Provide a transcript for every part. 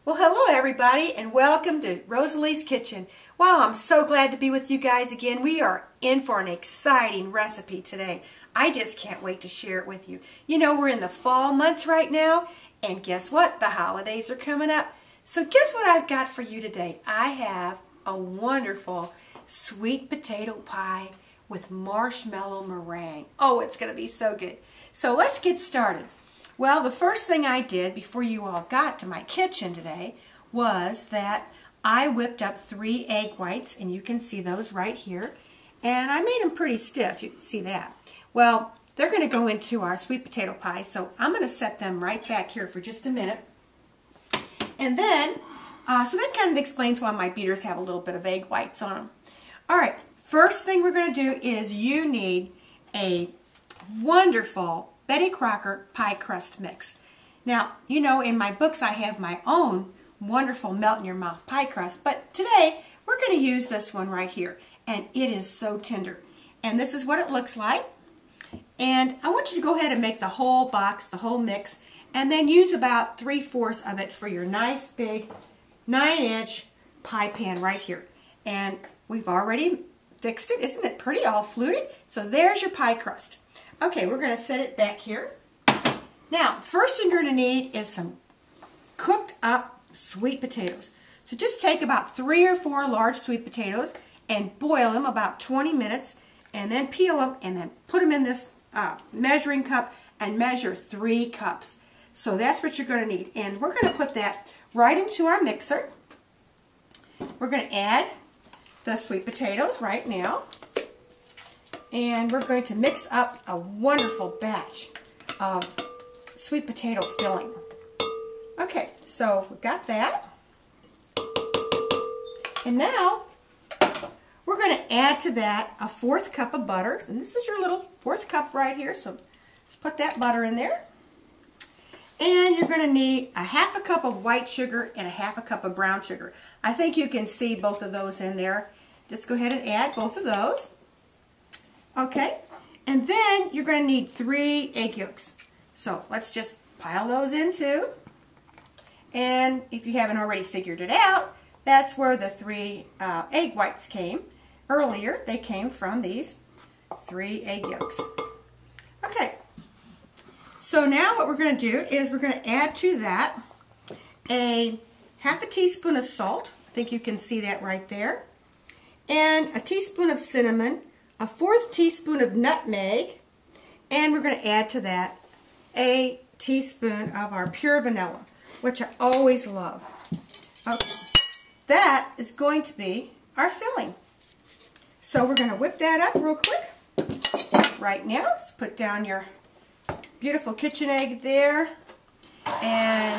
Well, hello everybody, and welcome to Rosalie's Kitchen. Wow, I'm so glad to be with you guys again. We are in for an exciting recipe today. I just can't wait to share it with you. You know, we're in the fall months right now, and guess what? The holidays are coming up. So guess what I've got for you today? I have a wonderful sweet potato pie with marshmallow meringue. Oh, it's going to be so good. So let's get started. Well, the first thing I did before you all got to my kitchen today was that I whipped up 3 egg whites, and you can see those right here. And I made them pretty stiff, you can see that. Well, they're going to go into our sweet potato pie, so I'm going to set them right back here for just a minute. And then, so that kind of explains why my beaters have a little bit of egg whites on them. All right, first thing we're going to do is you need a wonderful Betty Crocker pie crust mix. Now, you know, in my books I have my own wonderful melt-in-your-mouth pie crust, but today we're going to use this one right here, and it is so tender. And this is what it looks like. And I want you to go ahead and make the whole box, the whole mix, and then use about 3/4 of it for your nice big 9-inch pie pan right here. And we've already fixed it. Isn't it pretty, all fluted? So there's your pie crust. Okay, we're going to set it back here. Now, first thing you're going to need is some cooked up sweet potatoes. So just take about 3 or 4 large sweet potatoes and boil them about 20 minutes, and then peel them and then put them in this measuring cup and measure 3 cups. So that's what you're going to need. And we're going to put that right into our mixer. We're going to add the sweet potatoes right now. And we're going to mix up a wonderful batch of sweet potato filling. Okay, so we've got that. And now we're going to add to that a 1/4 cup of butter. And this is your little 1/4 cup right here. So just put that butter in there. And you're going to need a 1/2 cup of white sugar and a 1/2 cup of brown sugar. I think you can see both of those in there. Just go ahead and add both of those. Okay, and then you're going to need 3 egg yolks. So let's just pile those in too. And if you haven't already figured it out, that's where the 3 egg whites came earlier. They came from these 3 egg yolks. Okay, so now what we're going to do is we're going to add to that a 1/2 teaspoon of salt. I think you can see that right there. And a teaspoon of cinnamon, a 1/4 teaspoon of nutmeg, and we're going to add to that a teaspoon of our pure vanilla, which I always love. Okay, that is going to be our filling. So we're going to whip that up real quick right now. Just put down your beautiful kitchen egg there and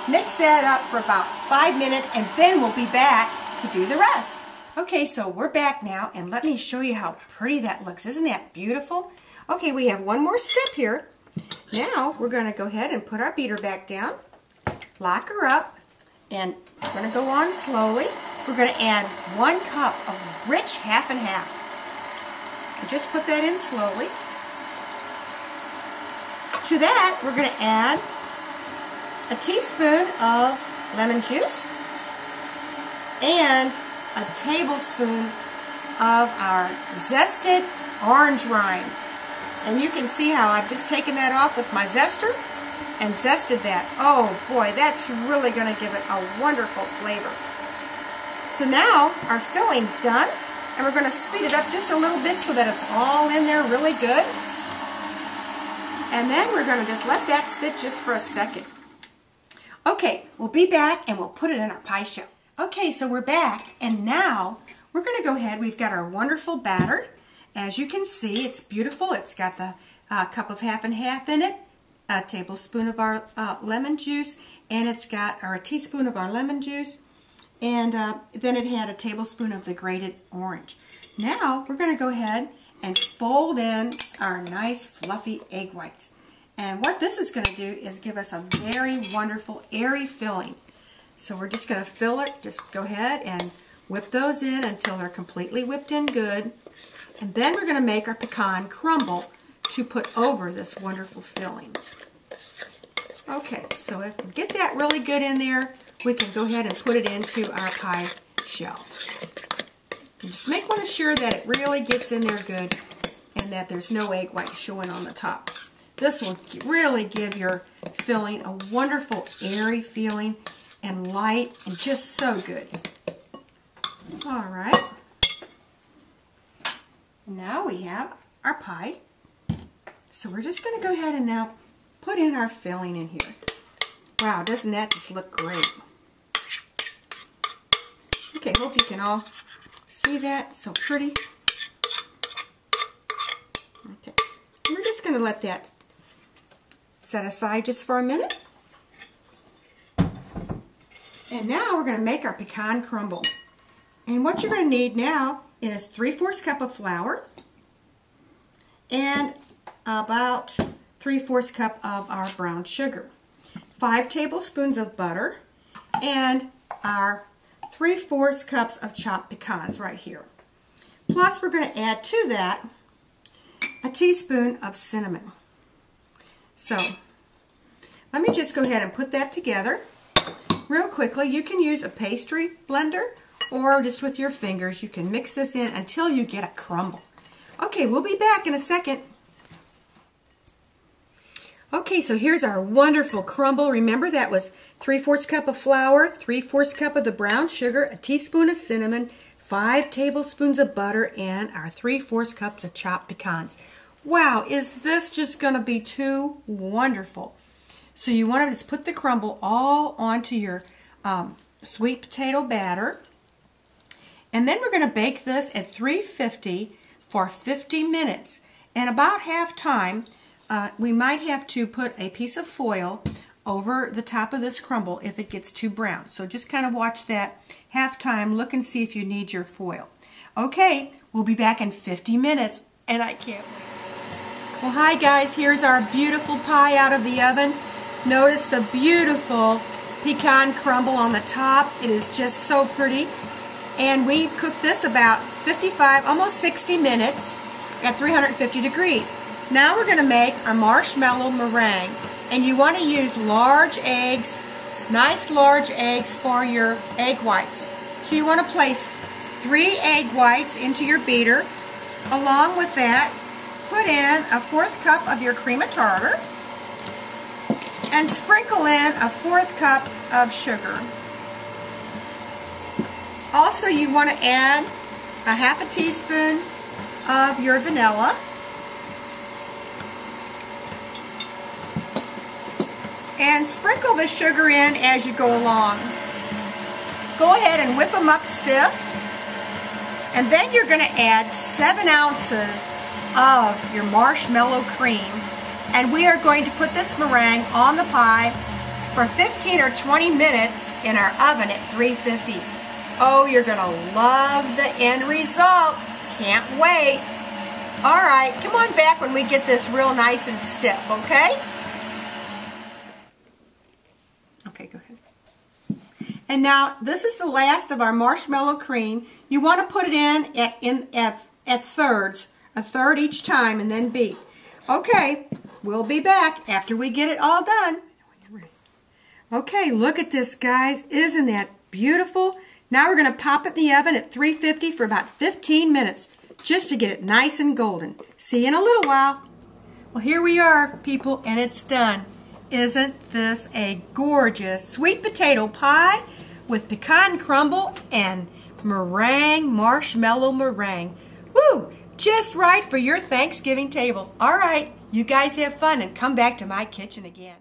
mix that up for about 5 minutes, and then we'll be back to do the rest. Okay, so we're back now, and let me show you how pretty that looks. Isn't that beautiful? Okay, we have one more step here. Now, we're going to go ahead and put our beater back down, lock her up, and we're going to go on slowly. We're going to add 1 cup of rich 1/2 and 1/2. So just put that in slowly. To that, we're going to add a teaspoon of lemon juice and a tablespoon of our zested orange rind. And you can see how I've just taken that off with my zester and zested that. Oh boy, that's really going to give it a wonderful flavor. So now our filling's done, and we're going to speed it up just a little bit so that it's all in there really good. And then we're going to just let that sit just for a second. Okay, we'll be back and we'll put it in our pie shell. Okay, so we're back, and now we're going to go ahead. We've got our wonderful batter. As you can see, it's beautiful. It's got the cup of 1/2 and 1/2 in it, a tablespoon of our lemon juice, and it's got a teaspoon of our lemon juice, and then it had a tablespoon of the grated orange. Now we're going to go ahead and fold in our nice fluffy egg whites. And what this is going to do is give us a very wonderful airy filling. So we're just going to fill it. Just go ahead and whip those in until they're completely whipped in good. And then we're going to make our pecan crumble to put over this wonderful filling. Okay, so if we get that really good in there, we can go ahead and put it into our pie shell. And just make sure that it really gets in there good and that there's no egg white showing on the top. This will really give your filling a wonderful airy feeling and light and just so good. All right. Now we have our pie. So we're just going to go ahead and now put in our filling in here. Wow, doesn't that just look great? Okay, hope you can all see that. So pretty. Okay, we're just going to let that set aside just for a minute. And now we're going to make our pecan crumble. And what you're going to need now is 3/4 cup of flour and about 3/4 cup of our brown sugar, 5 tablespoons of butter, and our 3/4 cups of chopped pecans right here. Plus we're going to add to that a teaspoon of cinnamon. So let me just go ahead and put that together real quickly. You can use a pastry blender or just with your fingers. You can mix this in until you get a crumble. Okay, we'll be back in a second. Okay, so here's our wonderful crumble. Remember that was 3/4 cup of flour, 3/4 cup of the brown sugar, a teaspoon of cinnamon, 5 tablespoons of butter, and our 3/4 cups of chopped pecans. Wow, is this just going to be too wonderful? So you want to just put the crumble all onto your sweet potato batter. And then we're going to bake this at 350 for 50 minutes. And about half time, we might have to put a piece of foil over the top of this crumble if it gets too brown. So just kind of watch that half time. Look and see if you need your foil. Okay, we'll be back in 50 minutes, and I can't wait. Well, hi guys, here's our beautiful pie out of the oven. Notice the beautiful pecan crumble on the top. It is just so pretty. And we cooked this about 55, almost 60 minutes at 350 degrees. Now we're going to make our marshmallow meringue. And you want to use large eggs, nice large eggs for your egg whites. So you want to place 3 egg whites into your beater. Along with that, put in a 1/4 cup of your cream of tartar. And sprinkle in a 1/4 cup of sugar. Also, you want to add a 1/2 teaspoon of your vanilla. And sprinkle the sugar in as you go along. Go ahead and whip them up stiff. And then you're going to add 7 ounces of your marshmallow cream. And we are going to put this meringue on the pie for 15 or 20 minutes in our oven at 350. Oh, you're going to love the end result. Can't wait. All right, come on back when we get this real nice and stiff, okay? Okay, go ahead. And now, this is the last of our marshmallow cream. You want to put it in at thirds, a third each time, and then beat. Okay, we'll be back after we get it all done. Okay, look at this, guys. Isn't that beautiful? Now we're going to pop it in the oven at 350 for about 15 minutes, just to get it nice and golden. See you in a little while. Well, here we are, people, and it's done. Isn't this a gorgeous sweet potato pie with pecan crumble and meringue, marshmallow meringue? Woo! Just right for your Thanksgiving table. All right, you guys have fun and come back to my kitchen again.